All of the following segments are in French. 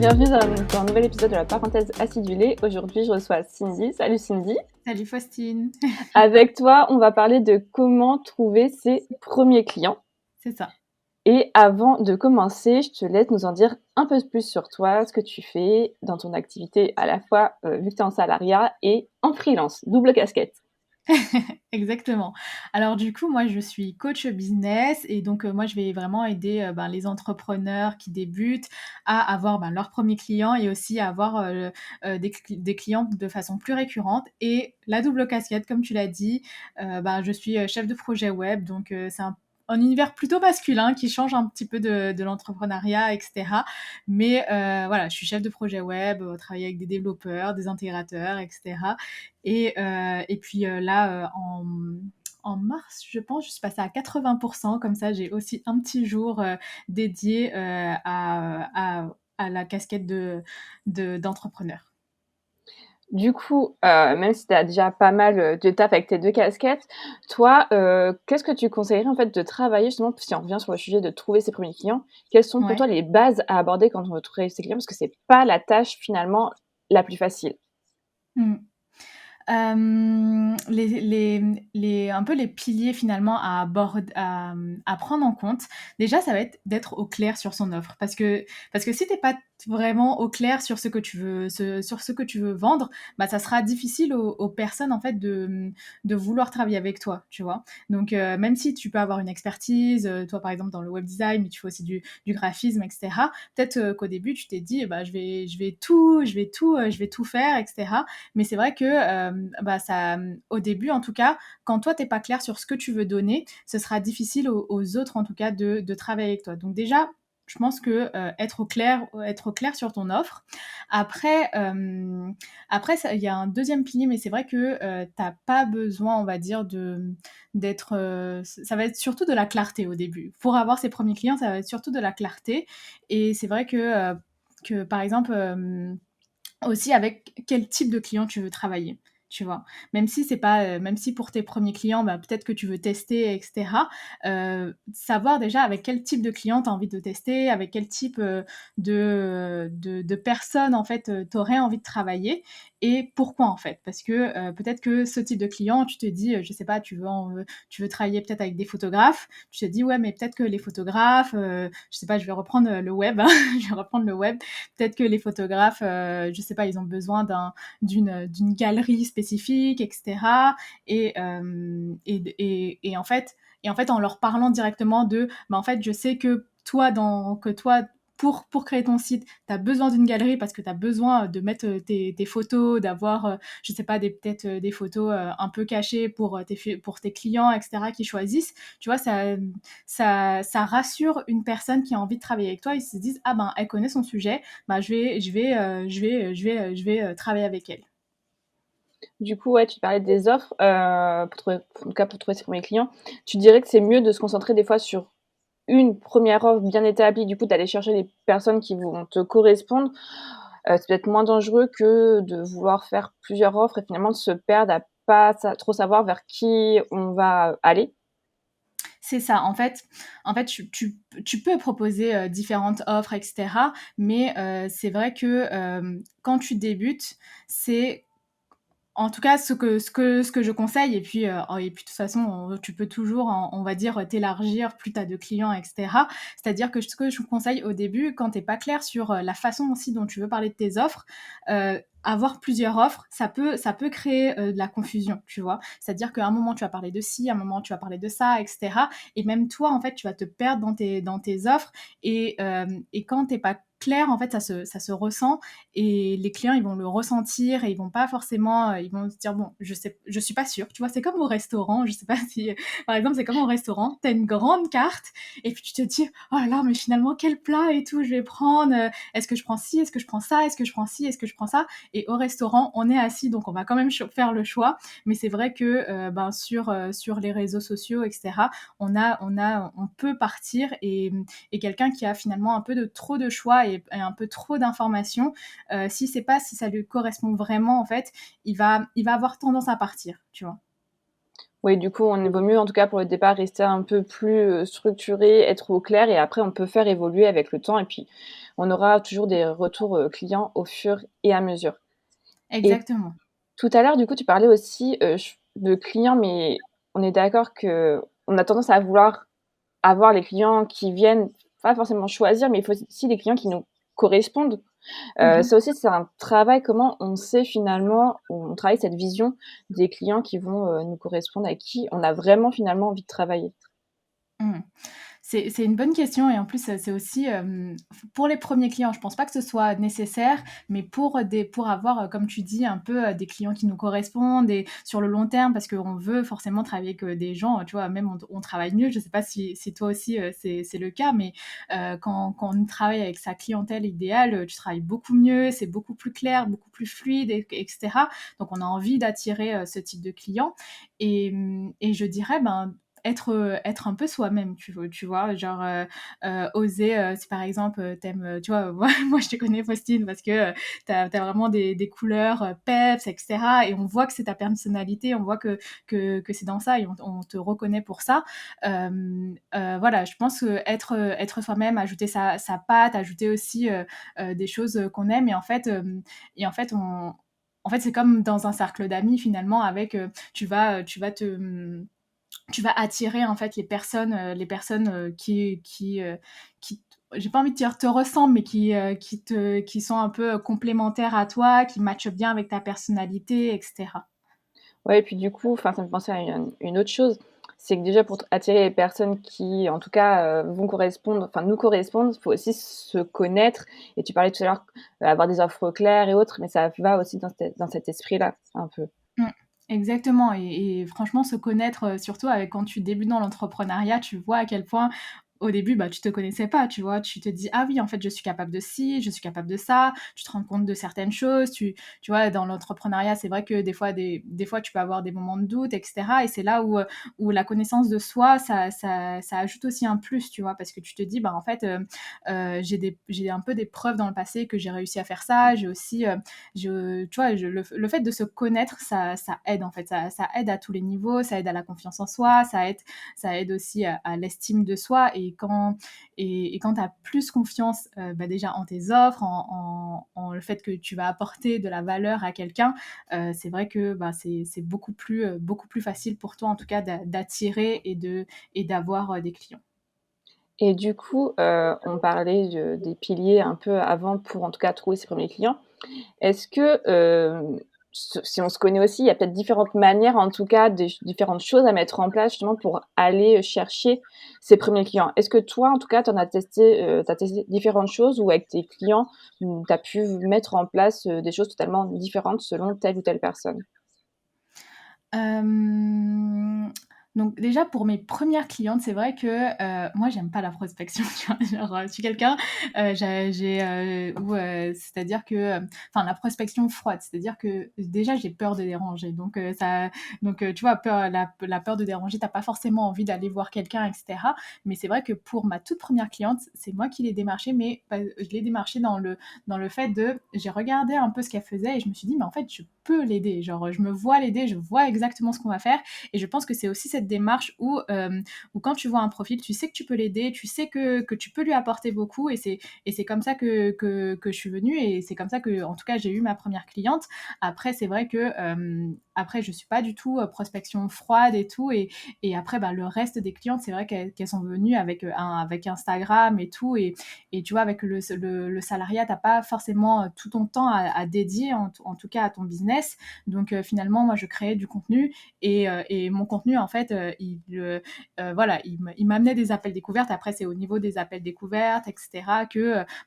Bienvenue dans un nouvel épisode de la parenthèse acidulée. Aujourd'hui, je reçois Cindy. Salut Cindy. Salut Faustine. Avec toi, on va parler de comment trouver ses premiers clients. C'est ça. Et avant de commencer, je te laisse nous en dire un peu plus sur toi, ce que tu fais dans ton activité à la fois vu que tu es en salariat et en freelance, double casquette. Exactement. Alors du coup, moi je suis coach business et donc moi je vais vraiment aider les entrepreneurs qui débutent à avoir leurs premiers clients et aussi à avoir des clients de façon plus récurrente. Et la double casquette, comme tu l'as dit, je suis chef de projet web, donc c'est un univers plutôt masculin qui change un petit peu de l'entrepreneuriat, etc. Mais voilà, je suis chef de projet web, travailler avec des développeurs, des intégrateurs, etc. Et puis là, en mars, je pense, je suis passée à 80%. Comme ça, j'ai aussi un petit jour dédié à la casquette d'entrepreneur. Du coup, même si tu as déjà pas mal de taf avec tes deux casquettes, toi, qu'est-ce que tu conseillerais en fait de travailler justement, si on revient sur le sujet de trouver ses premiers clients, quelles sont pour Ouais. toi les bases à aborder quand on veut trouver ses clients? Parce que c'est pas la tâche finalement la plus facile. Mmh. Un peu les piliers finalement à prendre en compte. Déjà, ça va être d'être au clair sur son offre, parce que si t'es pas vraiment au clair sur ce que tu veux, sur ce que tu veux vendre, ça sera difficile aux personnes en fait de vouloir travailler avec toi, tu vois. Donc même si tu peux avoir une expertise, toi par exemple dans le web design, mais tu fais aussi du graphisme, etc. Peut-être qu'au début tu t'es dit, je vais tout faire, etc. Mais c'est vrai que au début, en tout cas, quand toi, t'es pas clair sur ce que tu veux donner, ce sera difficile aux autres, en tout cas, de travailler avec toi. Donc déjà, je pense que être au clair sur ton offre. Après, il y a un deuxième pilier, mais c'est vrai que t'as pas besoin, on va dire, d'être. Ça va être surtout de la clarté au début. Pour avoir ses premiers clients, ça va être surtout de la clarté. Et c'est vrai que par exemple, aussi avec quel type de client tu veux travailler, tu vois. Même si c'est pas, même si pour tes premiers clients, peut-être que tu veux tester, etc. Savoir déjà avec quel type de client tu as envie de tester, avec quel type de personnes en fait tu aurais envie de travailler et pourquoi en fait. Parce que peut-être que ce type de client, tu te dis, je sais pas, tu veux travailler peut-être avec des photographes, tu te dis ouais, mais peut-être que les photographes, je sais pas, je vais reprendre le web, hein, je vais reprendre le web. Peut-être que les photographes, je sais pas, ils ont besoin d'une galerie spécifique, etc. Et en leur parlant directement en fait, je sais que toi, pour créer ton site, tu as besoin d'une galerie parce que tu as besoin de mettre tes photos, d'avoir, je sais pas, peut-être des photos un peu cachées pour tes clients, etc., qui choisissent. Tu vois, ça rassure une personne qui a envie de travailler avec toi. Ils se disent, ah elle connaît son sujet, je vais travailler avec elle. Du coup, ouais, tu parlais des offres, pour trouver en tout cas pour trouver ses premiers clients. Tu dirais que c'est mieux de se concentrer des fois sur une première offre bien établie, du coup d'aller chercher les personnes qui vont te correspondre, c'est peut-être moins dangereux que de vouloir faire plusieurs offres et finalement de se perdre à pas trop savoir vers qui on va aller. C'est ça. En fait, tu peux proposer différentes offres, etc. Mais c'est vrai que quand tu débutes, c'est en tout cas, ce que je conseille, et puis de toute façon, tu peux toujours, on va dire, t'élargir plus t'as de clients, etc. C'est-à-dire que ce que je vous conseille au début, quand t'es pas clair sur la façon aussi dont tu veux parler de tes offres, avoir plusieurs offres, ça peut créer de la confusion, tu vois. C'est-à-dire qu'à un moment, tu vas parler de ci, à un moment, tu vas parler de ça, etc. Et même toi, en fait, tu vas te perdre dans tes offres. Et quand t'es pas clair, en fait, ça se ressent et les clients, ils vont le ressentir et ils vont pas forcément, ils vont se dire, bon, je suis pas sûre. Tu vois, c'est comme au restaurant. Je sais pas si, par exemple, c'est comme au restaurant. T'as une grande carte et puis tu te dis, oh là là, mais finalement, quel plat et tout je vais prendre? Est-ce que je prends ci? Est-ce que je prends ça? Est-ce que je prends ci? Est-ce que je prends ça? Et au restaurant, on est assis, donc on va quand même faire le choix. Mais c'est vrai que, sur les réseaux sociaux, etc., on peut partir et quelqu'un qui a finalement un peu de trop de choix et un peu trop d'informations, si ça lui correspond vraiment, en fait, il va avoir tendance à partir, tu vois. Oui, du coup, on vaut mieux, en tout cas pour le départ, rester un peu plus, structuré, être au clair et après on peut faire évoluer avec le temps et puis on aura toujours des retours, clients au fur et à mesure. Et Exactement. tout à l'heure, du coup, tu parlais aussi, ch de clients, mais on est d'accord qu'on a tendance à vouloir avoir les clients qui viennent, pas forcément choisir, mais il faut aussi des clients qui nous correspondent. Mmh. Ça aussi, c'est un travail, comment on sait finalement on travaille cette vision des clients qui vont, nous correspondre, avec qui on a vraiment finalement envie de travailler. Mmh. C'est une bonne question et en plus, c'est aussi, pour les premiers clients, je pense pas que ce soit nécessaire, mais pour avoir, comme tu dis, un peu, des clients qui nous correspondent et sur le long terme, parce qu'on veut forcément travailler avec, des gens, tu vois? Même on travaille mieux. Je sais pas si toi aussi, c'est le cas, mais quand on travaille avec sa clientèle idéale, tu travailles beaucoup mieux, c'est beaucoup plus clair, beaucoup plus fluide et cetera. Donc on a envie d'attirer, ce type de clients et je dirais, ben, être un peu soi-même, tu vois? Genre, oser, si par exemple, tu tu vois, moi je te connais Faustine parce que, tu as vraiment des couleurs, peps et cetera et on voit que c'est ta personnalité, on voit que c'est dans ça et on te reconnaît pour ça. Voilà, je pense qu'être, être soi-même, ajouter sa patte, ajouter aussi, des choses, qu'on aime et en fait c'est comme dans un cercle d'amis finalement avec, tu vas attirer en fait les personnes qui j'ai pas envie de dire te ressemblent, mais qui sont un peu complémentaires à toi, qui matchent bien avec ta personnalité, etc. Ouais et puis du coup, enfin, ça me fait penser à une autre chose, c'est que déjà pour attirer les personnes qui, en tout cas, vont correspondre, enfin nous correspondent, il faut aussi se connaître et tu parlais tout à l'heure, avoir des offres claires et autres, mais ça va aussi dans cet esprit-là, un peu. Mmh. Exactement et franchement se connaître, surtout avec quand tu débutes dans l'entrepreneuriat, tu vois à quel point au début, bah, tu te connaissais pas, tu vois? Tu te dis: «Ah oui, en fait, je suis capable de ci, je suis capable de ça». Tu te rends compte de certaines choses, tu vois? Dans l'entrepreneuriat, c'est vrai que des fois, tu peux avoir des moments de doute et cetera et c'est là où la connaissance de soi, ça ajoute aussi un plus, tu vois? Parce que tu te dis: «Bah, en fait, j'ai un peu des preuves dans le passé que j'ai réussi à faire ça». J'ai aussi, tu vois, le fait de se connaître, ça aide en fait, ça aide à tous les niveaux, ça aide à la confiance en soi, ça aide aussi à l'estime de soi et quand tu as plus confiance, bah, déjà en tes offres, en le fait que tu vas apporter de la valeur à quelqu'un, c'est vrai que, bah, c'est beaucoup plus facile pour toi en tout cas d'attirer et d'avoir, des clients. Et du coup, on parlait des piliers un peu avant pour en tout cas trouver ses premiers clients. Est-ce que, si on se connaît aussi, il y a peut-être différentes manières, en tout cas, différentes choses à mettre en place justement pour aller, chercher ses premiers clients? Est-ce que toi, en tout cas, tu as testé différentes choses ou avec tes clients, tu as pu mettre en place, des choses totalement différentes selon telle ou telle personne? Hem, donc déjà pour mes premières clientes, c'est vrai que, moi j'aime pas la prospection, tu vois? Genre, je suis quelqu'un, c'est-à-dire que, enfin la prospection froide, c'est-à-dire que déjà j'ai peur de déranger tu vois la peur de déranger, tu as pas forcément envie d'aller voir quelqu'un et cetera. Mais c'est vrai que pour ma toute première cliente, c'est moi qui l'ai démarchée, mais je l'ai démarchée dans le fait de j'ai regardé un peu ce qu'elle faisait et je me suis dit: «Mais en fait, je peux l'aider». Genre, je me vois l'aider, je vois exactement ce qu'on va faire et je pense que c'est aussi cette démarche où quand tu vois un profil, tu sais que tu peux l'aider, tu sais que tu peux lui apporter beaucoup et c'est comme ça que je suis venue et c'est comme ça que, en tout cas, j'ai eu ma première cliente. Après, c'est vrai que, après, je suis pas du tout, prospection froide et tout et après, bah, le reste des clientes, c'est vrai qu'elles sont venues avec Instagram et tout et tu vois, avec le salariat, tu as pas forcément tout ton temps à dédier, en tout cas à ton business. Donc, finalement, moi, je créais du contenu et mon contenu, en fait, voilà, il m'amenait des appels découvertes. Après, c'est au niveau des appels découvertes, etc.,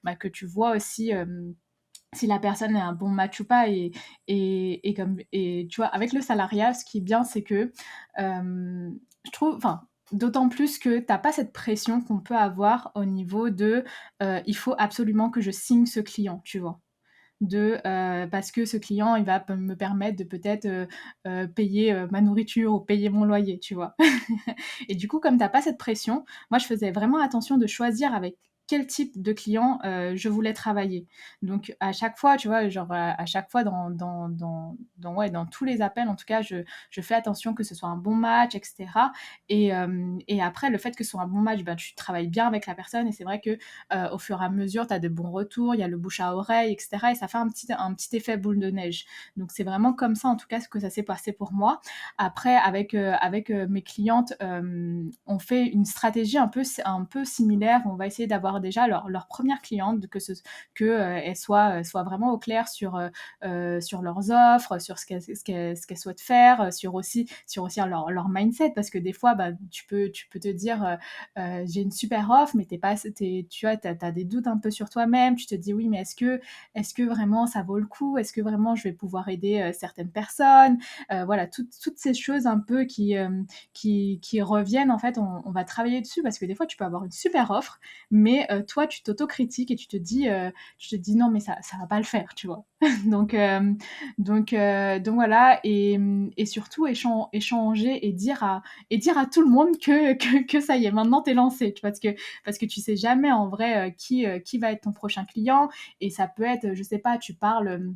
bah, que tu vois aussi. Si la personne est un bon match ou pas et tu vois avec le salariat ce qui est bien c'est que je trouve enfin d'autant plus que t'as pas cette pression qu'on peut avoir au niveau de il faut absolument que je signe ce client tu vois parce que ce client il va me permettre de peut-être payer ma nourriture ou payer mon loyer tu vois et du coup comme t'as pas cette pression moi je faisais vraiment attention de choisir avec quel type de client je voulais travailler. Donc à chaque fois, tu vois, genre à chaque fois ouais, dans tous les appels, en tout cas, je fais attention que ce soit un bon match, etc. Et après, le fait que ce soit un bon match, ben, tu travailles bien avec la personne et c'est vrai que au fur et à mesure, tu as de bons retours, il y a le bouche à oreille, etc. Et ça fait un petit effet boule de neige. Donc c'est vraiment comme ça, en tout cas, que ça s'est passé pour moi. Après, avec mes clientes, on fait une stratégie un peu similaire. On va essayer d'avoir déjà leur première cliente, elles soient vraiment au clair sur leurs offres, sur ce qu'elles souhaitent faire, sur aussi leur mindset. Parce que des fois, bah, tu peux te dire, j'ai une super offre, mais tu vois, t'as des doutes un peu sur toi-même. Tu te dis, oui, mais est-ce que vraiment ça vaut le coup? Est-ce que vraiment je vais pouvoir aider certaines personnes? Voilà, toutes ces choses un peu qui reviennent, en fait, on va travailler dessus parce que des fois, tu peux avoir une super offre, mais toi, tu t'autocritiques et tu te dis non, mais ça va pas le faire, tu vois. donc, euh, donc voilà, et surtout échanger et dire à tout le monde que ça y est, maintenant t'es lancé, tu vois, parce que tu sais jamais en vrai qui va être ton prochain client, et ça peut être, je sais pas, tu parles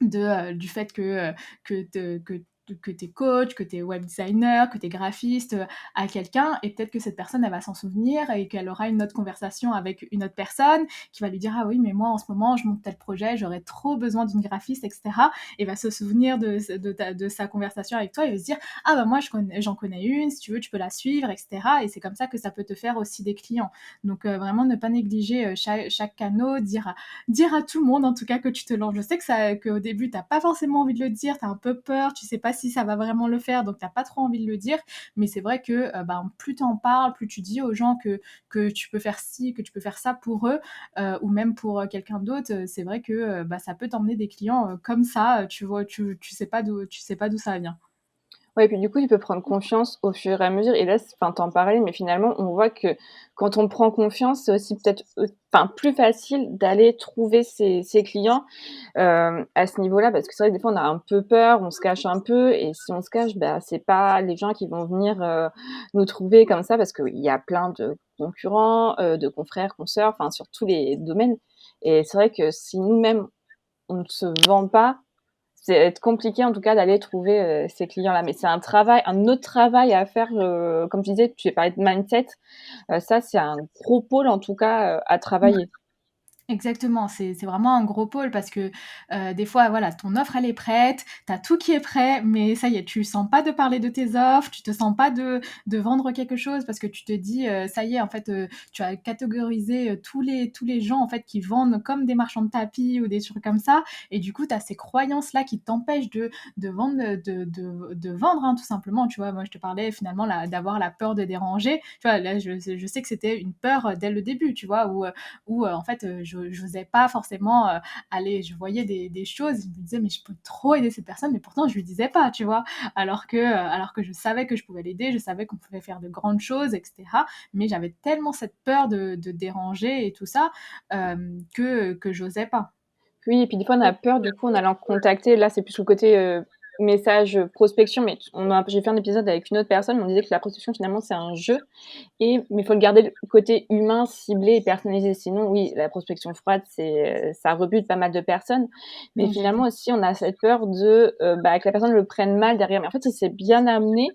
du fait que tu es coach, que tu es web designer, que tu es graphiste à quelqu'un, et peut-être que cette personne, elle va s'en souvenir et qu'elle aura une autre conversation avec une autre personne qui va lui dire ah oui, mais moi en ce moment je monte tel projet, j'aurais trop besoin d'une graphiste, etc. Et va se souvenir de sa conversation avec toi et va se dire ah bah moi j'en connais une, si tu veux tu peux la suivre, etc. Et c'est comme ça que ça peut te faire aussi des clients. Donc vraiment ne pas négliger chaque canal, dire à tout le monde en tout cas que tu te lances. Je sais qu'au début t'as pas forcément envie de le dire, t'as un peu peur, tu sais pas si ça va vraiment le faire, donc t'as pas trop envie de le dire, mais c'est vrai que bah, plus t'en parles, plus tu dis aux gens que tu peux faire ci, que tu peux faire ça pour eux, ou même pour quelqu'un d'autre, c'est vrai que bah, ça peut t'emmener des clients comme ça, tu vois, tu sais pas d'où ça vient. Ouais, et puis du coup, tu peux prendre confiance au fur et à mesure et là, enfin, tu en parlais, mais finalement, on voit que quand on prend confiance, c'est aussi peut-être, enfin, plus facile d'aller trouver ses clients, à ce niveau-là. Parce que c'est vrai que des fois, on a un peu peur, on se cache un peu et si on se cache, bah, c'est pas les gens qui vont venir, nous trouver comme ça parce qu'il y a plein de concurrents, de confrères, consoeurs, enfin, sur tous les domaines et c'est vrai que si nous-mêmes, on ne se vend pas, c'est être compliqué en tout cas d'aller trouver, ces clients-là. Mais c'est un autre travail à faire, comme tu disais, tu parlais de mindset, ça c'est un gros pôle en tout cas, à travailler. Exactement, c'est vraiment un gros pôle parce que, des fois, voilà, ton offre, elle est prête, tu as tout qui est prêt, mais ça y est, tu sens pas de parler de tes offres, tu te sens pas de vendre quelque chose parce que tu te dis, ça y est, en fait, tu as catégorisé, tous les gens, en fait, qui vendent comme des marchands de tapis ou des trucs comme ça, et du coup, tu as ces croyances-là qui t'empêchent de vendre, de vendre, hein, tout simplement, tu vois? Moi, je te parlais finalement d'avoir la peur de déranger, tu vois? Là, je sais que c'était une peur, dès le début, tu vois? Où en fait, je n'osais pas forcément aller. Je voyais des choses, je me disais, mais je peux trop aider cette personne, mais pourtant, je lui disais pas, tu vois. Alors que je savais que je pouvais l'aider, je savais qu'on pouvait faire de grandes choses, etc. Mais j'avais tellement cette peur de déranger et tout ça que j'osais pas. Oui et puis des fois on a peur du coup en allant contacter, là c'est plus le côté, message, prospection, mais j'ai fait un épisode avec une autre personne, on disait que la prospection finalement c'est un jeu mais il faut le garder le côté humain, ciblé et personnalisé. Sinon oui, la prospection froide ça rebute pas mal de personnes, mais finalement aussi on a cette peur bah, que la personne le prenne mal derrière. Mais en fait si c'est bien amené,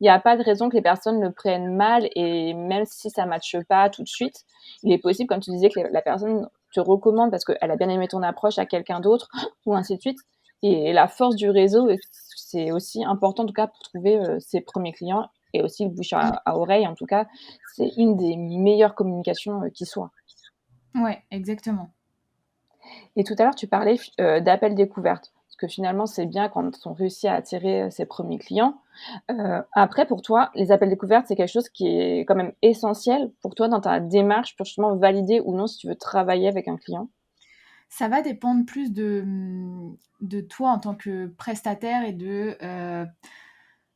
il y a pas de raison que les personnes le prennent mal et même si ça matche pas tout de suite, il est possible, comme tu disais, que la personne te recommande parce qu'elle a bien aimé ton approche à quelqu'un d'autre ou ainsi de suite et la force du réseau, c'est aussi important en tout cas pour trouver, ses premiers clients et aussi le bouche à oreille en tout cas, c'est une des meilleures communications, qui soit. Ouais, exactement. Et tout à l'heure, tu parlais d'appels découvertes, parce que finalement, c'est bien quand on réussit à attirer, ses premiers clients. Après pour toi, les appels découvertes, c'est quelque chose qui est quand même essentiel pour toi dans ta démarche pour justement valider ou non si tu veux travailler avec un client? Ça va dépendre plus de toi en tant que prestataire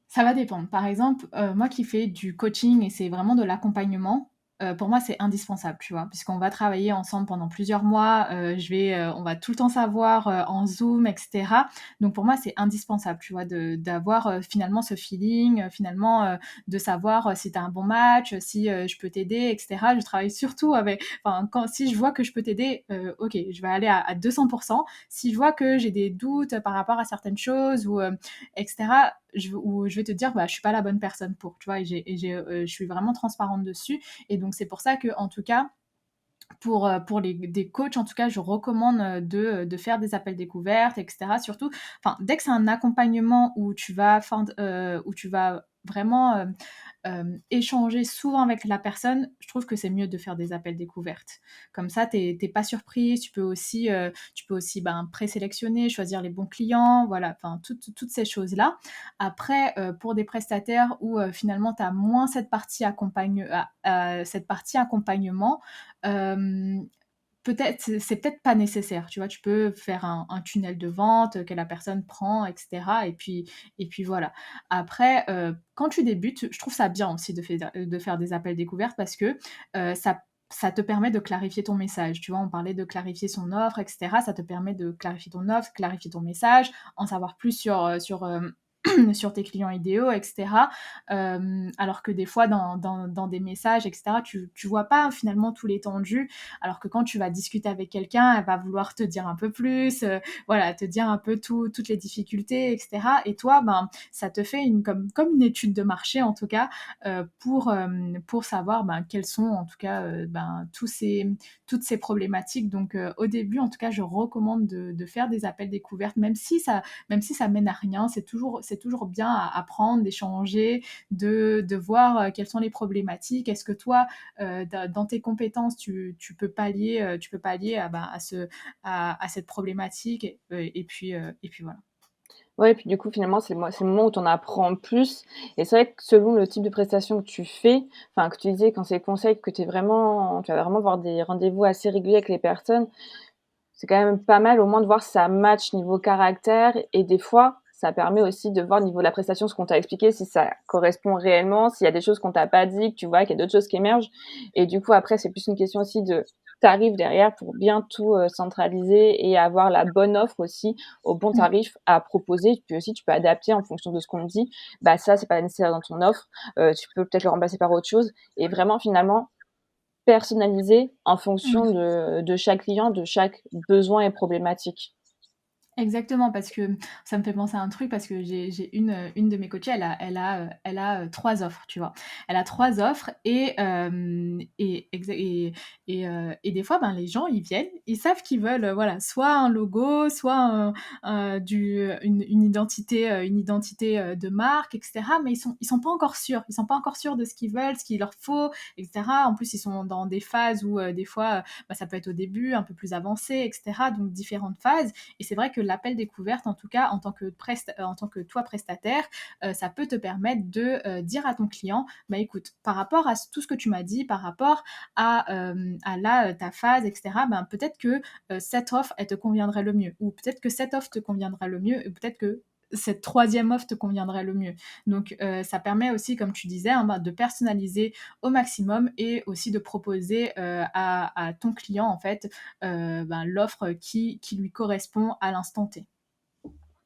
ça va dépendre. Par exemple, moi qui fais du coaching et c'est vraiment de l'accompagnement, pour moi, c'est indispensable, tu vois? Puisqu'on va travailler ensemble pendant plusieurs mois, on va tout le temps savoir, en Zoom et cetera. Donc pour moi, c'est indispensable, tu vois? D'avoir, finalement ce feeling, finalement, de savoir, si tu as un bon match, si, je peux t'aider et cetera. Je travaille surtout avec enfin, quand si je vois que je peux t'aider, OK, je vais aller à 200. Si je vois que j'ai des doutes par rapport à certaines choses ou, et cetera, je vais te dire: «Bah, je suis pas la bonne personne pour», tu vois? Je suis vraiment transparente dessus et donc c'est pour ça que en tout cas, pour les des coachs, en tout cas, je recommande, de faire des appels découvertes et cetera. Surtout, enfin, dès que c'est un accompagnement où tu vas vraiment, échanger souvent avec la personne, je trouve que c'est mieux de faire des appels découvertes. Comme ça, tu pas surprise, tu peux aussi, ben, présélectionner, choisir les bons clients, voilà, enfin toutes ces choses-là. Après, pour des prestataires où, finalement tu as moins cette partie accompagnement, hem, peut-être c'est peut-être pas nécessaire, tu vois? Tu peux faire un tunnel de vente, que la personne prend et cetera et puis voilà. Après, quand tu débutes, je trouve ça bien aussi de faire des appels découvertes parce que, ça te permet de clarifier ton message, tu vois? On parlait de clarifier son offre et cetera. Ça te permet de clarifier ton offre, clarifier ton message, en savoir plus sur tes clients idéaux et cetera. Alors que des fois dans des messages et cetera, tu vois pas finalement tout l'étendue alors que quand tu vas discuter avec quelqu'un, elle va vouloir te dire un peu plus, voilà, te dire un peu toutes les difficultés, etc. Et toi, ben, ça te fait comme une étude de marché, en tout cas, pour savoir ben, quelles sont, en tout cas, ben, toutes ces problématiques. Donc, au début, en tout cas, je recommande de faire des appels découvertes, même si ça mène à rien, c'est toujours bien à apprendre, d'échanger, de voir quelles sont les problématiques. Est-ce que toi, dans tes compétences, tu peux pallier à cette problématique et puis voilà. Ouais et puis du coup, finalement, c'est le moment où tu en apprends plus et c'est vrai que selon le type de prestation que tu fais, enfin, que tu disais quand c'est conseil que tu vas vraiment avoir des rendez-vous assez réguliers avec les personnes, c'est quand même pas mal au moins de voir si ça match niveau caractère et des fois, ça permet aussi de voir niveau de la prestation ce qu'on t'a expliqué, si ça correspond réellement, s'il y a des choses qu'on t'a pas dit, que tu vois qu'il y a d'autres choses qui émergent et du coup après c'est plus une question aussi de tarif derrière pour bien tout, centraliser et avoir la bonne offre aussi au bon Mmh. tarif à proposer. Puis aussi tu peux adapter en fonction de ce qu'on te dit. Bah, ça, c'est pas nécessaire dans ton offre, tu peux peut-être le remplacer par autre chose et vraiment finalement personnalisé en fonction Mmh. de chaque client, de chaque besoin et problématique. Exactement, parce que ça me fait penser à un truc parce que j'ai une de mes coachées, elle a, 3 offres, tu vois? Elle a 3 offres et des fois, ben, les gens, ils viennent, ils savent qu'ils veulent, voilà, soit un logo, soit une identité, de marque et cetera, mais ils sont pas encore sûrs. Ils sont pas encore sûrs de ce qu'ils veulent, ce qu'il leur faut et cetera. En plus, ils sont dans des phases où, des fois, bah, ça peut être au début, un peu plus avancé et cetera, donc différentes phases et c'est vrai que l'appel découverte, en tout cas, en tant que toi prestataire, ça peut te permettre de dire à ton client, bah écoute, par rapport à tout ce que tu m'as dit, par rapport à là, ta phase, etc., ben, peut-être que cette offre, elle te conviendrait le mieux. Ou peut-être que cette offre te conviendrait le mieux. Et peut-être que cette troisième offre te conviendrait le mieux. Donc, ça permet aussi, comme tu disais, hein, ben, de personnaliser au maximum et aussi de proposer à ton client, en fait, ben, l'offre qui lui correspond à l'instant T.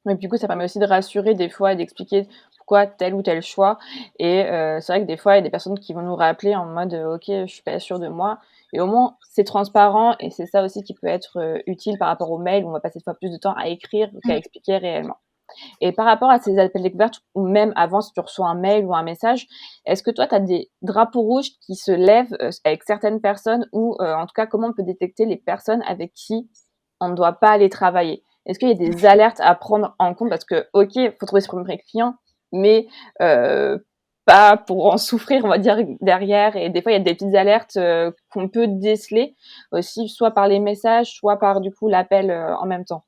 Mais du coup, ça permet aussi de rassurer des fois et d'expliquer pourquoi tel ou tel choix et c'est vrai que des fois, il y a des personnes qui vont nous rappeler en mode, «OK, je suis pas sûre de moi» et au moins, c'est transparent et c'est ça aussi qui peut être, utile par rapport aux mails où on va passer des fois plus de temps à écrire qu'à Mmh. expliquer réellement. Et par rapport à ces appels découvertes ou même avant si tu reçois un mail ou un message, est-ce que toi tu as des drapeaux rouges qui se lèvent, avec certaines personnes ou, en tout cas comment on peut détecter les personnes avec qui on ne doit pas aller travailler? Est-ce qu'il y a des alertes à prendre en compte? Parce que OK, faut trouver ses premiers clients, mais, pas pour en souffrir, on va dire, derrière et des fois il y a des petites alertes, qu'on peut déceler aussi, soit par les messages, soit par du coup l'appel, en même temps.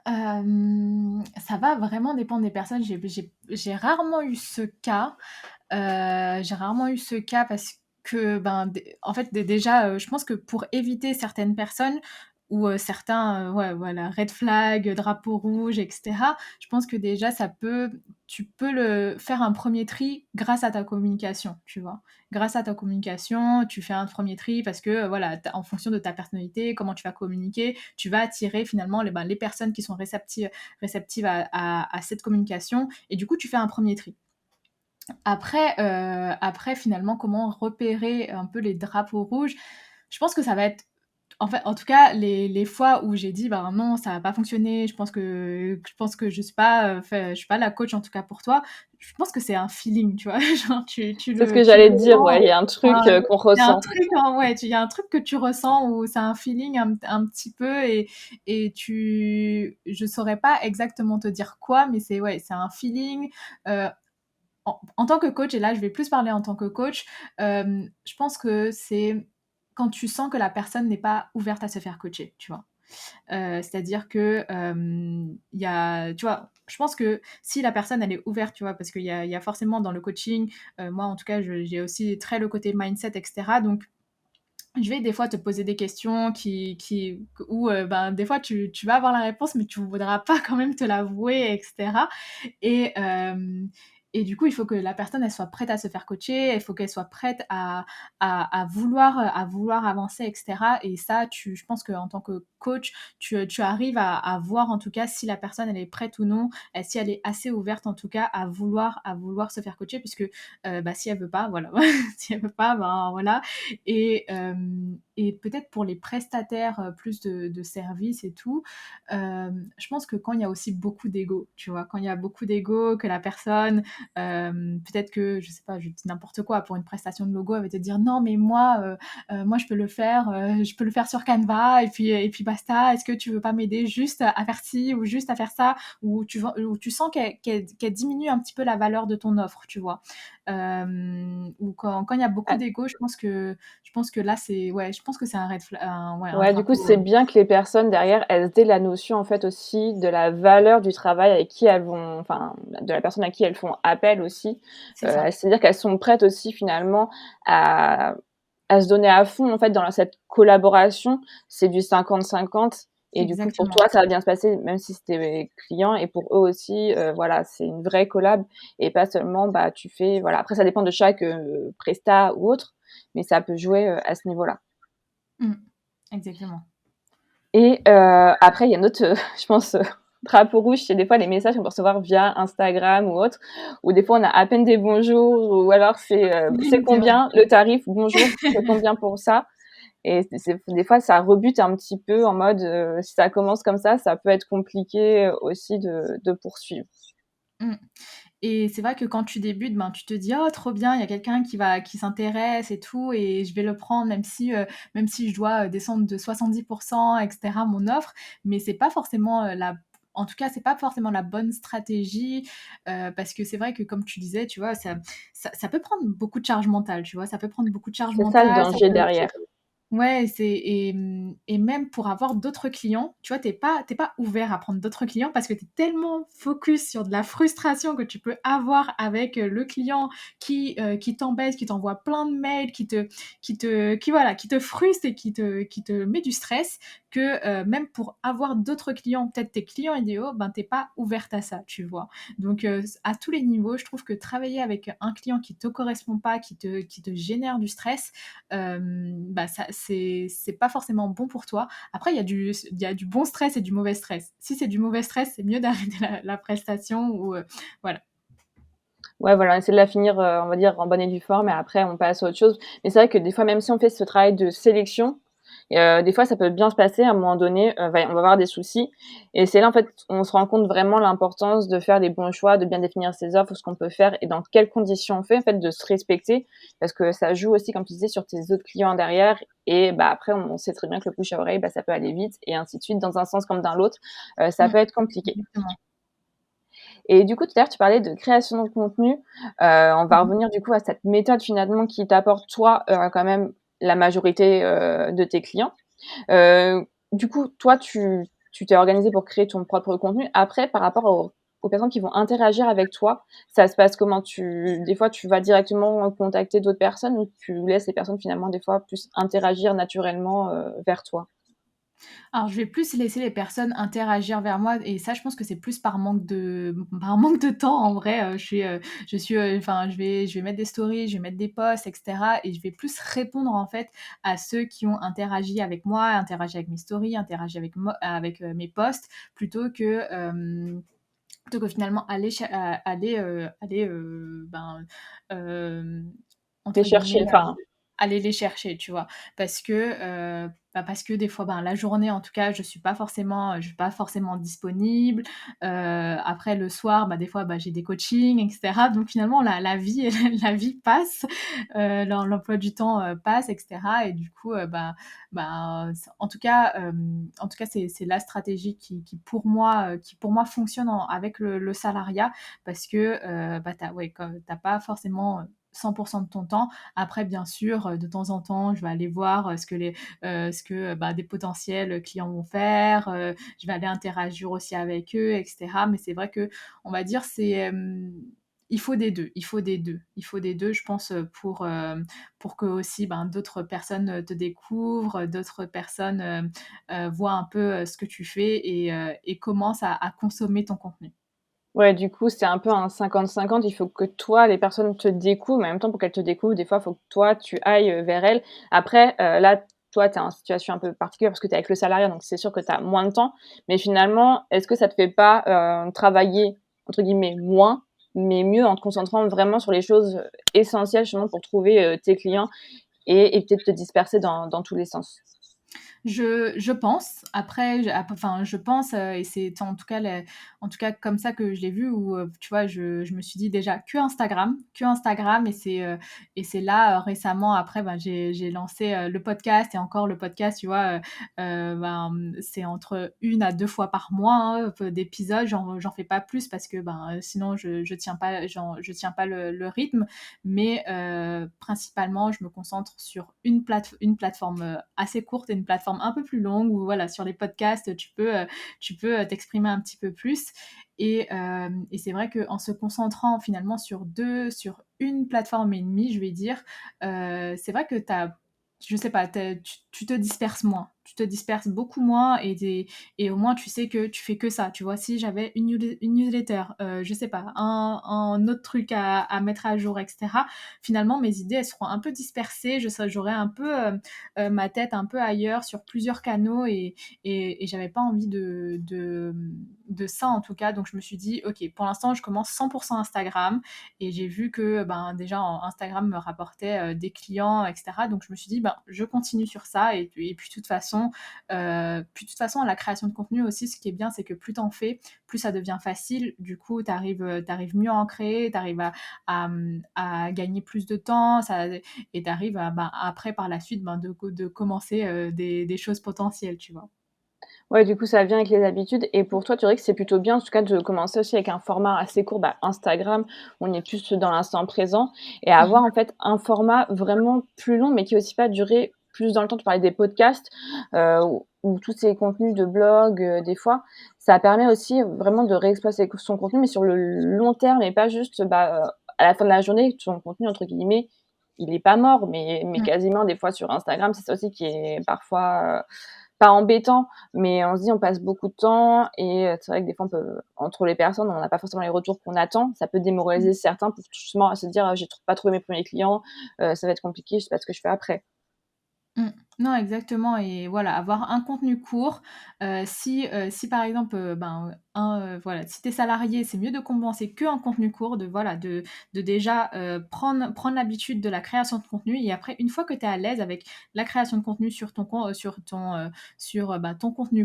Ça va vraiment dépendre des personnes. J'ai rarement eu ce cas. J'ai rarement eu ce cas parce que, ben, dé en fait, déjà, je pense que pour éviter certaines personnes ou certains, ouais, voilà, red flag, drapeau rouge, etc. Je pense que déjà, tu peux le faire un premier tri grâce à ta communication, tu vois. Grâce à ta communication, tu fais un premier tri parce que, voilà, en fonction de ta personnalité, comment tu vas communiquer, tu vas attirer finalement les personnes qui sont réceptives à cette communication. Et du coup, tu fais un premier tri. Après, finalement, comment repérer un peu les drapeaux rouges? Je pense que ça va être en fait, en tout cas, les fois où j'ai dit: «Bah, non, ça va pas fonctionner, je pense que je suis pas la coach, en tout cas pour toi», je pense que c'est un feeling, tu vois? Genre C'est ce que tu le j'allais te dire, sens, ouais, il y a un truc, qu'on il y a un ressent. truc en ouais, il y a un truc que tu ressens où c'est un feeling un petit peu je saurais pas exactement te dire quoi, mais c'est ouais, c'est un feeling, heu en tant que coach, et là je vais plus parler en tant que coach, je pense que c'est quand tu sens que la personne n'est pas ouverte à se faire coacher, tu vois? C'est-à-dire que, il y a tu vois? Je pense que si la personne elle est ouverte, tu vois? Parce qu'il y a forcément dans le coaching, moi en tout cas j'ai aussi très le côté mindset et cetera, donc je vais des fois te poser des questions où, ben, des fois tu vas avoir la réponse mais tu voudras pas quand même te l'avouer et cetera. Et, et du coup, il faut que la personne, elle soit prête à se faire coacher, il faut qu'elle soit prête à vouloir avancer, etc. Et ça, je pense qu'en tant que coach, tu arrives à voir en tout cas si la personne, elle est prête ou non, et si elle est assez ouverte en tout cas à vouloir se faire coacher, puisque bah, si elle veut pas, voilà, si elle veut pas, ben voilà. Et peut-être pour les prestataires plus de services et tout, je pense que quand il y a aussi beaucoup d'ego, tu vois, quand il y a beaucoup d'ego, que la personne, peut-être que, je sais pas, je dis n'importe quoi, pour une prestation de logo, elle va te dire non, mais moi je peux le faire sur Canva, et puis basta, est-ce que tu veux pas m'aider juste à faire ci ou juste à faire ça, ou tu sens qu'elle diminue un petit peu la valeur de ton offre, tu vois. Ou quand il y a beaucoup d'ego, je pense que là, ouais, je pense que c'est un red flag, ouais, un Ouais, du coup, drapeau. c'est bien que les personnes derrière, elles aient la notion, en fait, aussi de la valeur du travail avec qui elles vont enfin, de la personne à qui elles font appel aussi. C'est ça, C'est-à-dire qu'elles sont prêtes aussi finalement à se donner à fond, en fait, dans cette collaboration. C'est du 50-50 et du coup, pour exactement. toi, ça va bien se passer, même si c'est tes clients et pour eux aussi, voilà, c'est une vraie collab et pas seulement, bah, tu fais voilà, après ça dépend de chaque, prestat ou autre, mais ça peut jouer, à ce niveau-là. Mmh. Exactement. Et après, il y a une autre, je pense, drapeau rouge, c'est des fois les messages qu'on peut recevoir via Instagram ou autre, où des fois on a à peine des bonjours ou alors c'est Oui, c'est vrai. combien le tarif? Bonjour, c'est combien pour ça? Et des fois ça rebute un petit peu en mode, si ça commence comme ça peut être compliqué, aussi de poursuivre. Mmh. Et c'est vrai que quand tu débutes, ben, tu te dis: «Oh trop bien, il y a quelqu'un qui s'intéresse et tout, et je vais le prendre même si je dois, descendre de 70 et cetera mon offre». Mais c'est pas forcément, la en tout cas, c'est pas forcément la bonne stratégie, parce que c'est vrai que comme tu disais, tu vois, ça peut prendre beaucoup de charge mentale, tu vois? Ça peut prendre beaucoup de charge C'est ça le mentale, ça danger peut derrière. Ouais, et même pour avoir d'autres clients, tu vois, t'es pas ouvert à prendre d'autres clients parce que tu es tellement focus sur de la frustration que tu peux avoir avec, le client qui t'embête, qui t'envoie plein de mails, voilà, qui te frustre et qui te met du stress, que, même pour avoir d'autres clients, peut-être tes clients idéaux, ben, t'es pas ouverte à ça, tu vois? Donc, à tous les niveaux, je trouve que travailler avec un client qui te correspond pas, qui te génère du stress, bah, ça c'est pas forcément bon pour toi. Après, il y a du bon stress et du mauvais stress. Si c'est du mauvais stress, c'est mieux d'arrêter la prestation, ou voilà. Ouais, voilà, essayer de la finir, on va dire en bonne et due forme et après on passe à autre chose. Mais c'est vrai que des fois, même si on fait ce travail de sélection, des fois ça peut bien se passer à un moment donné, on va avoir des soucis et c'est là, en fait, on se rend compte vraiment l'importance de faire les bons choix, de bien définir ses offres, ce qu'on peut faire et dans quelles conditions on fait, en fait, de se respecter parce que ça joue aussi, comme tu disais, sur tes autres clients derrière et bah, après on sait très bien que le bouche à oreille, bah, ça peut aller vite et ainsi de suite, dans un sens comme dans l'autre, ça Mmh, peut être compliqué. exactement. Et du coup, tout à l'heure, tu parlais de création de contenu. On va Mmh mh. revenir du coup à cette méthode finalement qui t'apporte toi, quand même la majorité, de tes clients. Du coup, toi, tu t'es organisé pour créer ton propre contenu. Après, par rapport aux personnes qui vont interagir avec toi, ça se passe comment? Des fois, tu vas directement contacter d'autres personnes ou tu laisses les personnes finalement des fois plus interagir naturellement, vers toi? Alors, je vais plus laisser les personnes interagir vers moi et ça, je pense que c'est plus par manque de temps en vrai. Je suis, enfin, je vais mettre des stories, je vais mettre des posts, et cetera et je vais plus répondre en fait à ceux qui ont interagi avec moi, interagi avec mes stories, interagi avec mes posts, plutôt que plutôt que finalement ben, Les entre chercher, guillemets, enfin, aller les chercher, tu vois? Parce que des fois, ben, la journée, en tout cas, je suis pas forcément disponible. Après le soir, bah, des fois, bah, j'ai des coachings et cetera. Donc finalement, la vie la vie passe, l'emploi du temps, passe et cetera et du coup, en tout cas, c'est la stratégie qui pour moi fonctionne avec le salariat parce que, tu pas forcément, 100 de ton temps. Après, bien sûr, de temps en temps, je vais aller voir ce que bah, des potentiels clients vont faire. Je vais aller interagir aussi avec eux, etc. Mais c'est vrai que, on va dire, il faut des deux. Il faut des deux. Il faut des deux, je pense, pour que aussi ben, d'autres personnes te découvrent, d'autres personnes voient un peu ce que tu fais et commencent à consommer ton contenu. ouais, du coup, c'est un peu un 50-50. Il faut que toi, les personnes te découvrent, mais en même temps, pour qu'elles te découvrent, des fois, il faut que toi, tu ailles, vers elles. Après, là, toi, tu es en situation un peu particulière parce que tu es avec le salariat, donc c'est sûr que tu as moins de temps. Mais finalement, est-ce que ça te fait pas, travailler, entre guillemets, «moins», mais mieux en te concentrant vraiment sur les choses, essentielles justement pour trouver, tes clients et éviter de te disperser dans tous les sens? Je pense. Après, enfin, je pense, et c'est en tout cas comme ça que je l'ai vu où, tu vois, je me suis dit déjà que Instagram et c'est là, récemment après, ben, j'ai lancé, le podcast et encore le podcast, tu vois, c'est entre une à 2 fois par mois, hein, d'épisodes. J'en fais pas plus parce que, ben, sinon je tiens pas le rythme. Mais principalement, je me concentre sur une plateforme assez courte et une plateforme un peu plus longue où voilà, sur les podcasts, tu peux t'exprimer un petit peu plus. Et c'est vrai qu'en se concentrant finalement sur une plateforme et demie, je vais dire, c'est vrai que je sais pas, tu te disperses moins. Tu te disperses beaucoup moins et au moins tu sais que tu fais que ça. Tu vois, si j'avais une newsletter, je sais pas, un autre truc à mettre à jour, etc. Finalement, mes idées, elles seront un peu dispersées. J'aurai un peu ma tête un peu ailleurs sur plusieurs canaux et j'avais pas envie de ça en tout cas. Donc je me suis dit, ok, pour l'instant, je commence 100% Instagram et j'ai vu que ben, déjà Instagram me rapportait des clients, etc. Donc je me suis dit, ben, je continue sur ça et puis de toute façon, la création de contenu aussi, ce qui est bien, c'est que plus t'en fais, plus ça devient facile. Du coup, t'arrives mieux à en créer, t'arrives à gagner plus de temps et t'arrives après, par la suite, ben, de commencer des choses potentielles, tu vois. Ouais, du coup, ça vient avec les habitudes et pour toi, tu dirais que c'est plutôt bien, en tout cas, de commencer aussi avec un format assez court, bah, Instagram, où on est plus dans l'instant présent et avoir, en fait, un format vraiment plus long, mais qui aussi pas durer plus dans le temps. Tu parlais des podcasts, ou tous ces contenus de blog, des fois, ça permet aussi vraiment de réexploiter son contenu, mais sur le long terme et pas juste, à la fin de la journée, ton contenu, entre guillemets, il est pas mort, mais Mm. quasiment des fois sur Instagram, c'est ça aussi qui est parfois, pas embêtant, mais on se dit on passe beaucoup de temps et c'est vrai que des fois on peut entre les personnes, on n'a pas forcément les retours qu'on attend. Ça peut démoraliser certains pour justement se dire: «J'ai pas trouvé mes premiers clients, ça va être compliqué, je sais pas ce que je fais après». Mmh. Non, exactement et voilà, avoir un contenu court, si par exemple, voilà, si tu es salarié, c'est mieux de commencer qu'un contenu court, de déjà, prendre l'habitude de la création de contenu et après une fois que tu es à l'aise avec la création de contenu ton contenu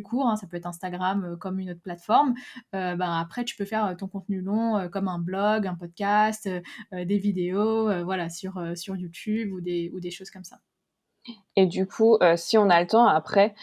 court, hein, ça peut être Instagram, comme une autre plateforme, après tu peux faire, ton contenu long, comme un blog, un podcast, des vidéos, voilà sur YouTube ou des choses comme ça. Et du coup, si on a le temps après,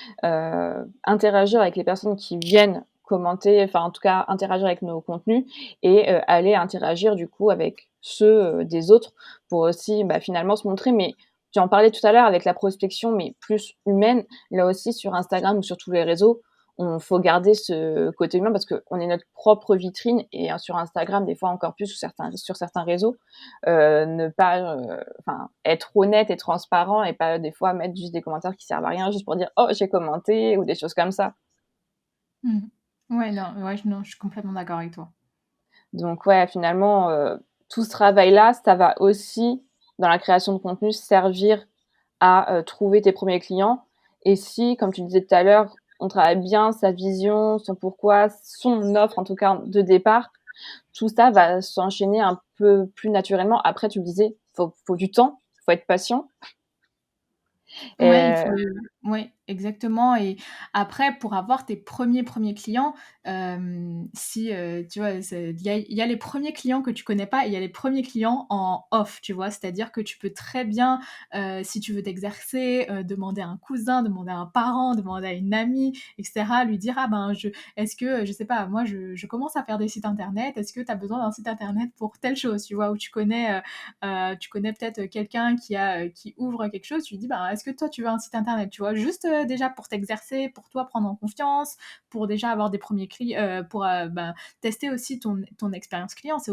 interagir avec les personnes qui viennent commenter, enfin en tout cas interagir avec nos contenus et aller interagir du coup avec ceux, des autres pour aussi, finalement se montrer. Mais tu en parlais tout à l'heure avec la prospection, mais plus humaine. Là aussi sur Instagram ou sur tous les réseaux, on faut garder ce côté humain parce qu'on est notre propre vitrine et sur Instagram, des fois encore plus sur certains réseaux, ne pas, enfin, être honnête et transparent et pas des fois mettre juste des commentaires qui servent à rien juste pour dire: «Oh, j'ai commenté» ou des choses comme ça. Mmh. Ouais, non, ouais, non, je suis complètement d'accord avec toi. Donc ouais, finalement, tout ce travail-là, ça va aussi, dans la création de contenu, servir à, trouver tes premiers clients et si, comme tu disais tout à l'heure, on travaille bien sa vision, son pourquoi, son offre en tout cas de départ, tout ça va s'enchaîner un peu plus naturellement. Après, tu me disais, faut du temps, faut être patient. Ouais, il faut Heu, ouais, exactement et après pour avoir tes premiers clients, si, tu vois, il y a les premiers clients que tu connais pas et il y a les premiers clients en off, tu vois? C'est-à-dire que tu peux très bien, si tu veux t'exercer, demander à un cousin, demander à un parent, demander à une amie et cetera, lui dire: «Ah ben, est-ce que, je sais pas, moi je commence à faire des sites internet, est-ce que tu as besoin d'un site internet pour telle chose?» Tu vois? Ou tu connais peut-être quelqu'un qui ouvre quelque chose, tu lui dis: «Bah, est-ce que toi tu veux un site internet?» Tu vois? Juste, déjà pour t'exercer, pour toi prendre en confiance, pour déjà avoir des premiers clients, pour, bah, tester aussi ton expérience client. C'est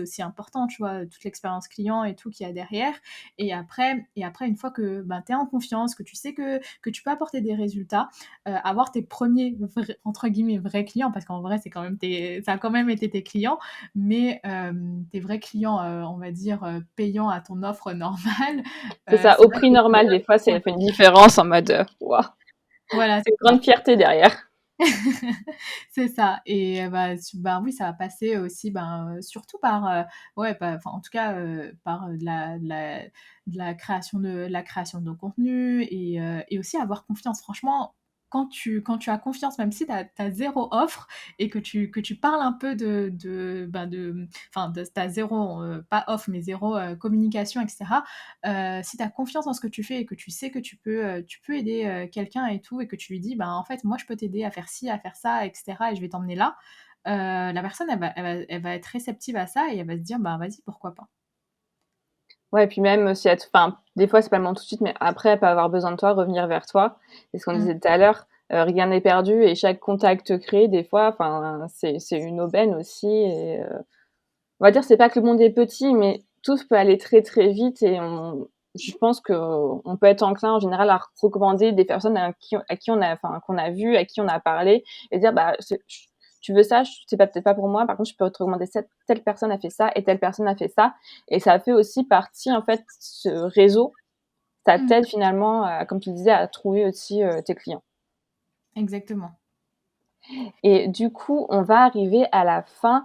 aussi important, tu vois? Toute l'expérience client et tout qu'il y a derrière et après une fois que, bah, tu es en confiance, que tu sais que tu peux apporter des résultats, avoir tes premiers vrais entre guillemets «vrais clients» parce qu'en vrai c'est quand même tes ça a quand même été tes clients, mais tes vrais clients, on va dire, payants à ton offre normale, c'est ça, c'est au vrai prix que c'est normal, des fois, ça fait une différence en mode, waouh, voilà, c'est une c'est ça. grande fierté derrière. C'est ça et bah, oui, ça va passer aussi, ben, surtout par, ouais, bah, enfin, en tout cas, par, de la création de nos contenus et aussi avoir confiance. Franchement, quand tu as confiance, même si tu as 0 offre et que tu parles un peu enfin, de tu as 0, pas offre, mais zéro communication et cetera, si tu as confiance en ce que tu fais et que tu sais que tu peux aider, quelqu'un et tout et que tu lui dis: «Ben, en fait, moi, je peux t'aider à faire ci, à faire ça et cetera et je vais t'emmener là», la personne, elle va être réceptive à ça et elle va se dire: «Bah, vas-y, pourquoi pas?» Ouais, et puis même si elle te enfin, des fois, c'est pas le moment tout de suite, mais après, elle peut avoir besoin de toi, revenir vers toi. Et ce qu'on Mmh. disait tout à l'heure, rien n'est perdu et chaque contact créé, des fois, enfin, c'est une aubaine aussi et on va dire, c'est pas que le monde est petit, mais tout peut aller très, très vite et je pense qu'on peut être enclin, en général, à recommander des personnes à qui on a enfin, qu'on a vues, à qui on a parlé et dire: «Bah, tu veux ça? C'est pas peut-être pas pour moi, par contre, je peux te recommander cette telle personne a fait ça et telle personne a fait ça» et ça fait aussi partie, en fait, ce réseau, ça Mmh. t'aide finalement à, comme tu disais, à trouver aussi, tes clients. Exactement. Et du coup, on va arriver à la fin.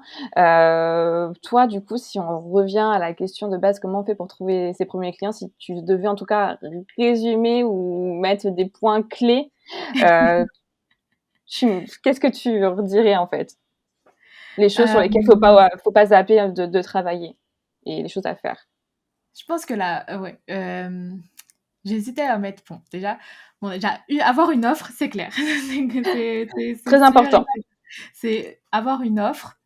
Toi, du coup, si on revient à la question de base, comment on fait pour trouver ses premiers clients? Si tu devais en tout cas résumer ou mettre des points clés, heu, qu'est-ce que tu redirais en fait? Les choses sur lesquelles faut pas zapper, de travailler et les choses à faire. Je pense que là, ouais, j'hésitais à mettre bon déjà avoir une offre, c'est clair. C'est que c'est Très sûr et important. c'est avoir une offre.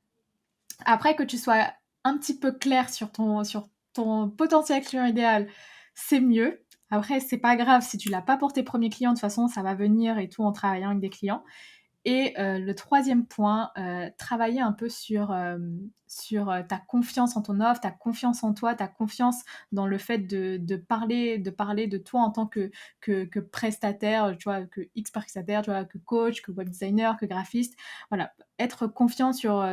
Après que tu sois un petit peu clair sur ton potentiel client idéal, c'est mieux. Après, c'est pas grave si tu l'as pas pour tes premiers clients, de toute façon, ça va venir et tout en travaillant avec des clients. Et le 3e point, travailler un peu sur ta confiance en ton offre, ta confiance en toi, ta confiance dans le fait de parler de toi en tant que prestataire, tu vois? Que X prestataire, tu vois? Que coach, que web designer, que graphiste. Voilà, être confiant sur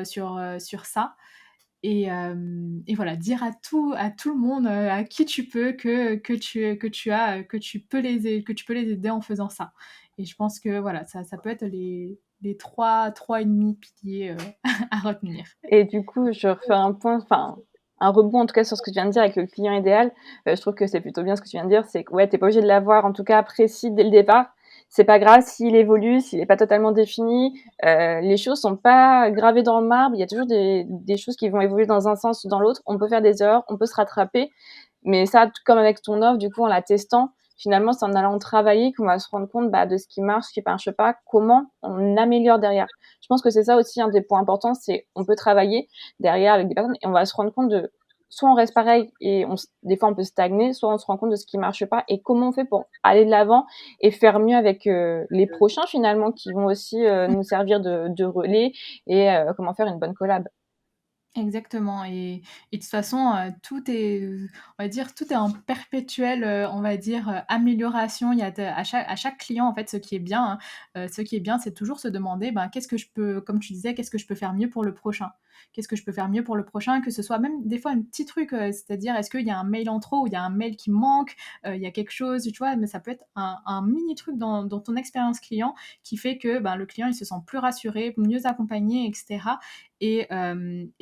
ça et voilà, dire à tout le monde, à qui tu peux que tu peux les aider en faisant ça et je pense que voilà, ça peut être les 3 et demi piliers, à retenir. Et du coup, je refais un point, enfin, un rebond en tout cas sur ce que tu viens de dire avec le client idéal. Je trouve que c'est plutôt bien ce que tu viens de dire, c'est que ouais, tu es pas obligé de l'avoir en tout cas précis dès le départ. C'est pas grave s'il évolue, s'il est pas totalement défini, les choses sont pas gravées dans le marbre. Il y a toujours des choses qui vont évoluer dans un sens ou dans l'autre. On peut faire des erreurs, on peut se rattraper, mais ça, tout comme avec ton offre, du coup, en la testant, finalement, c'est en allant travailler qu'on va se rendre compte, bah, de ce qui marche, ce qui marche pas, comment on améliore derrière. Je pense que c'est ça aussi un des points importants, c'est on peut travailler derrière avec des personnes et on va se rendre compte de soit on reste pareil et des fois on peut stagner, soit on se rend compte de ce qui marche pas et comment on fait pour aller de l'avant et faire mieux avec les prochains finalement qui vont aussi nous servir de relais et comment faire une bonne collab. Exactement et de toute façon, tout est, on va dire, tout est en perpétuelle, on va dire, amélioration. Il y a de à chaque client, en fait, ce qui est bien, c'est toujours se demander, ben: «Qu'est-ce que je peux», comme tu disais: «Qu'est-ce que je peux faire mieux pour le prochain? Qu'est-ce que je peux faire mieux pour le prochain?» Que ce soit même des fois un petit truc, c'est-à-dire est-ce qu'il y a un mail en trop ou il y a un mail qui manque, il y a quelque chose, tu vois? Mais ça peut être un mini truc dans ton expérience client qui fait que, ben, le client, il se sent plus rassuré, mieux accompagné et cetera et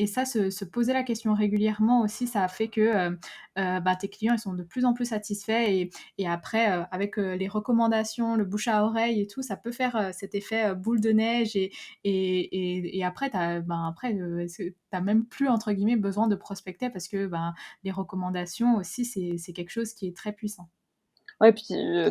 ça, se poser la question régulièrement aussi, ça a fait que bah, tes clients ils sont de plus en plus satisfaits et après, avec les recommandations, le bouche à oreille et tout, ça peut faire cet effet boule de neige et après, t'as même plus, entre guillemets, besoin de prospecter parce que ben, les recommandations aussi, c'est quelque chose qui est très puissant. Ouais, puis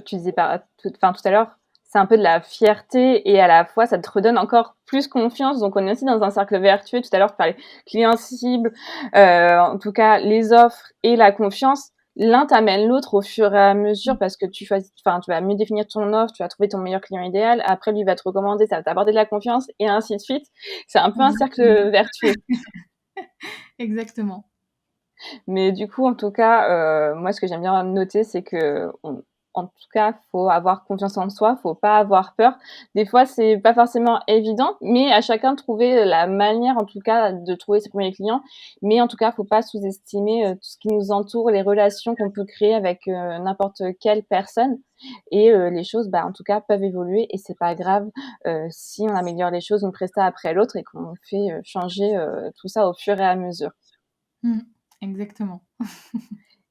tu disais tout à l'heure, c'est un peu de la fierté et à la fois ça te redonne encore plus confiance. Donc on est aussi dans un cercle vertueux. Tout à l'heure, tu parlais client cible, en tout cas les offres et la confiance. L'un t'amène l'autre au fur et à mesure parce que tu vas mieux définir ton offre, tu vas trouver ton meilleur client idéal. Après, lui va te recommander, ça va t'apporter de la confiance et ainsi de suite. C'est un peu un cercle Exactement. vertueux. Exactement. Mais du coup, en tout cas, moi, ce que j'aime bien noter, c'est que en tout cas, faut avoir confiance en soi, faut pas avoir peur. Des fois, c'est pas forcément évident, mais à chacun de trouver la manière, en tout cas, de trouver ses premiers clients. Mais en tout cas, faut pas sous-estimer tout ce qui nous entoure, les relations qu'on peut créer avec n'importe quelle personne. Et les choses, bah, en tout cas, peuvent évoluer et c'est pas grave si on améliore les choses une presta après l'autre et qu'on fait changer tout ça au fur et à mesure. Mmh. Exactement.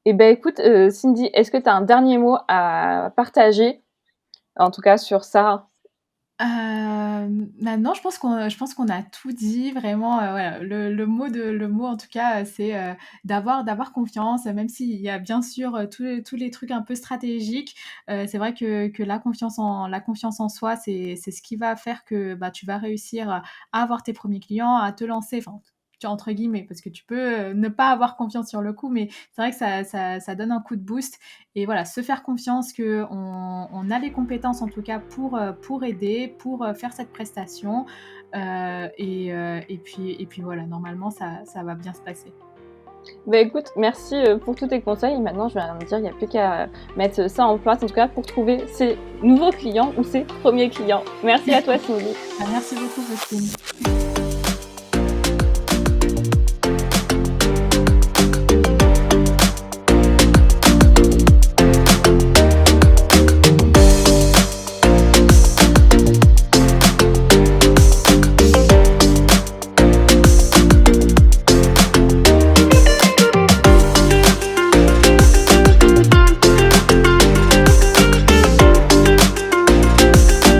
Eh ben, écoute, Cindy, est-ce que tu as un dernier mot à partager? En tout cas sur ça? Bah, non, je pense qu'on a tout dit vraiment, voilà, le mot en tout cas, c'est, d'avoir confiance, même s'il y a bien sûr, tous les trucs un peu stratégiques. C'est vrai que la confiance en soi, c'est ce qui va faire que, bah, tu vas réussir à avoir tes premiers clients, à te lancer, enfin, tu entre guillemets, parce que tu peux, ne pas avoir confiance sur le coup, mais c'est vrai que ça donne un coup de boost et voilà, se faire confiance qu'on a les compétences en tout cas pour aider, pour faire cette prestation. Et puis voilà, normalement, ça va bien se passer. Bah, écoute, merci, pour tous tes conseils. Maintenant, je vais me dire, il y a plus qu'à mettre ça en place, en tout cas pour trouver ses nouveaux clients ou ses premiers clients. Merci à toi, Cindy. Bah, merci beaucoup, Faustine.